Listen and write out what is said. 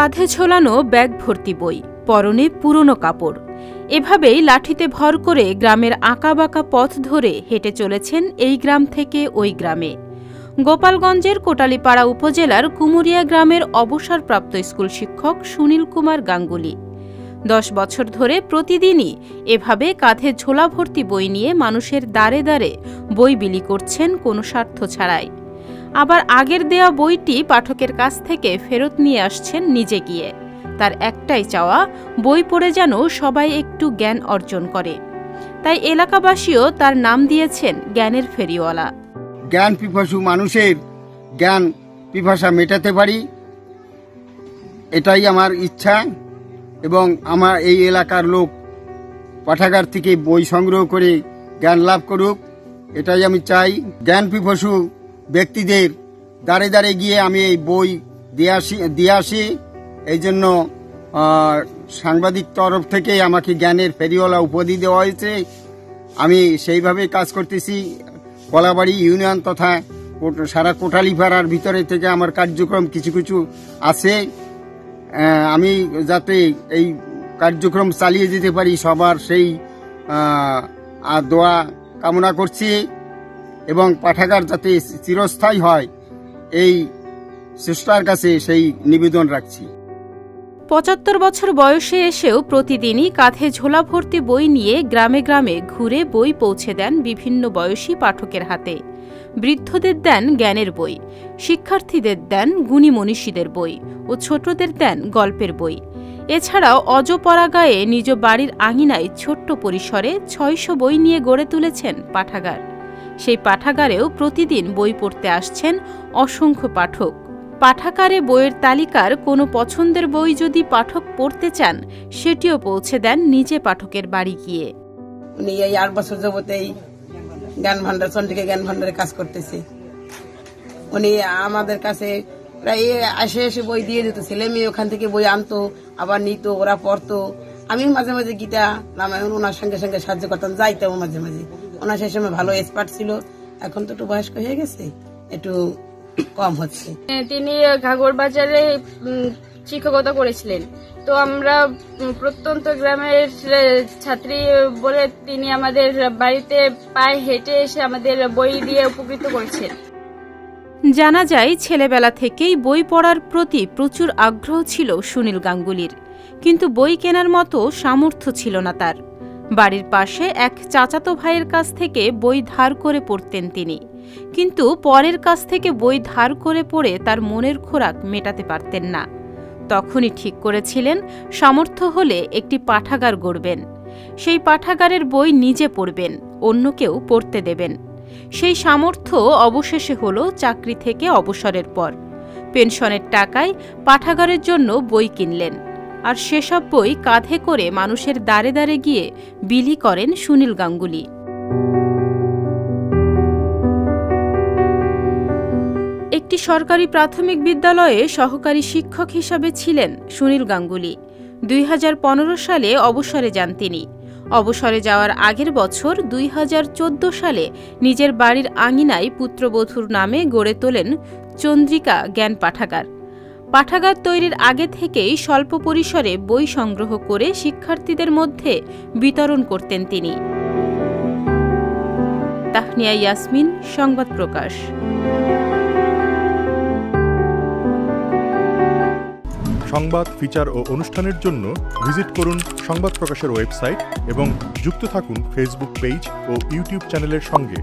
কাঁধে ঝোলানো ব্যাগ ভর্তি বই, পরনে পুরনো কাপড়। এভাবেই লাঠিতে ভর করে গ্রামের আঁকাবাঁকা পথ ধরে হেঁটে চলেছেন এই গ্রাম থেকে ওই গ্রামে। গোপালগঞ্জের কোটালীপাড়া উপজেলার কুমুরিয়া গ্রামের অবসরপ্রাপ্ত স্কুল শিক্ষক সুনীল কুমার গাঙ্গুলি 10 বছর ধরে প্রতিদিনই এভাবে কাঁধে ঝোলা ভর্তি বই নিয়ে মানুষের দ্বারে দ্বারে বই বিলি করছেন কোনো স্বার্থ ছাড়াই। আবার আগের দেয়া বইটি পাঠকের কাছ থেকে ফেরত নিয়ে আসছেন নিজে গিয়ে। তার একটাই চাওয়া, বই পড়ে যেন সবাই একটু জ্ঞান অর্জন করে। তাই এলাকাবাসীও তার নাম দিয়েছেন জ্ঞানের ফেরিওয়ালা। জ্ঞান পিপাসু মানুষের জ্ঞান পিপাসা মেটাতে পারি, এটাই আমার ইচ্ছা। এবং আমার এই এলাকার লোক পাঠাগার থেকে বই সংগ্রহ করে জ্ঞান লাভ করুক, এটাই আমি চাই। জ্ঞান পিপাসু ব্যক্তিদের দ্বারে দ্বারে গিয়ে আমি এই বই দিয়ে আসি। এই জন্য সাংবাদিক তরফ থেকে আমাকে জ্ঞানের ফেরিওয়ালা উপাধি দেওয়া হয়েছে। আমি সেইভাবে কাজ করতেছি। কলাবাড়ি ইউনিয়ন তথা সারা কোটালীপাড়ার ভিতরে থেকে আমার কার্যক্রম কিছু কিছু আছে। আমি যাতে এই কার্যক্রম চালিয়ে যেতে পারি সবার সেই দোয়া কামনা করছি এবং পাঠাগার যাতে চিরস্থায়ী হয় এই চেষ্টার কাছে সেই নিবেদন রাখছি। 75 বছর বয়সে এসেও প্রতিদিনই কাঁধে ঝোলা ভর্তি বই নিয়ে গ্রামে গ্রামে ঘুরে বই পৌঁছে দেন বিভিন্ন বয়সী পাঠকের হাতে। বৃদ্ধদের দেন জ্ঞানের বই, শিক্ষার্থীদের দেন গুণী মনীষীদের বই ও ছোটদের দেন গল্পের বই। এছাড়াও অজপরাগায়ে নিজ বাড়ির আঙিনায় ছোট্ট পরিসরে 600 বই নিয়ে গড়ে তুলেছেন পাঠাগার। সেই পাঠাগারেও প্রতিদিন বই পড়তে আসছেন অসংখ্য পাঠক। পাঠাগারে বইয়ের তালিকার কোনো পছন্দের বই যদি পাঠক পড়তে চান, সেটিও পৌঁছে দেন নিজে পাঠকের বাড়ি গিয়ে। উনি এই 8 বছর যাবতেই জ্ঞান ভান্ডার, চন্ডিকা জ্ঞান ভান্ডারে কাজ করতেছে। উনি আমাদের কাছে প্রায় এসে বই দিয়ে যেত। ছেলে মেয়ে ওখান থেকে বই আনতো, আবার নিত, ওরা পড়তো। আমি মাঝে মাঝে গীতা রামায়ণ ওনার সঙ্গে সঙ্গে সাহায্য করতাম, যাইতাম মাঝে মাঝে। ওনার সেই সময় ভালো এক্সপার্ট ছিল, এখন তো একটু বয়স্ক হয়ে গেছে, একটু কম হচ্ছে। তিনি ঘাগর বাজারে শিক্ষকতা করেছিলেন। তো আমরা প্রত্যন্ত গ্রামের ছাত্রী বলে তিনি আমাদের বাড়িতে পায়ে হেঁটে এসে আমাদের বই দিয়ে উপকৃত করেছেন। জানা যায় ছেলেবেলা থেকেই বই পড়ার প্রতি প্রচুর আগ্রহ ছিল সুনীল গাঙ্গুলির, কিন্তু বই কেনার মতো সামর্থ্য ছিল না তার। বাড়ির পাশে এক চাচাতো ভাইয়ের কাছ থেকে বই ধার করে পড়তেন তিনি, কিন্তু পরের কাছ থেকে বই ধার করে পড়ে তার মনের খোরাক মেটাতে পারতেন না। তখনই ঠিক করেছিলেন সামর্থ্য হলে একটি পাঠাগার গড়বেন। সেই পাঠাগারের বই নিজে পড়বেন, অন্যকেও পড়তে দেবেন। সেই সামর্থ্য অবশেষে হল চাকরি থেকে অবসরের পর। পেনশনের টাকায় পাঠাগারের জন্য বই কিনলেন, আর সেসব বই কাঁধে করে মানুষের দ্বারে দ্বারে গিয়ে বিলি করেন সুনীল গাঙ্গুলি। একটি সরকারি প্রাথমিক বিদ্যালয়ে সহকারী শিক্ষক হিসাবে ছিলেন সুনীল গাঙ্গুলি। 2015 সালে অবসরে যান তিনি। অবসরে যাওয়ার আগের বছর 2014 সালে নিজের বাড়ির আঙিনায় পুত্রবধূর নামে গড়ে তোলেন চন্দ্রিকা জ্ঞান পাঠাগার। পাঠাগার তৈরির আগে থেকেই স্বল্প পরিসরে বই সংগ্রহ করে শিক্ষার্থীদের মধ্যে বিতরণ করতেন তিনি। তাহনিয়া ইয়াসমিন, সংবাদ প্রকাশ। সংবাদ, ফিচার ও অনুষ্ঠানের জন্য ভিজিট করুন সংবাদ প্রকাশের ওয়েবসাইট এবং যুক্ত থাকুন ফেসবুক পেজ ও ইউটিউব চ্যানেলের সঙ্গে।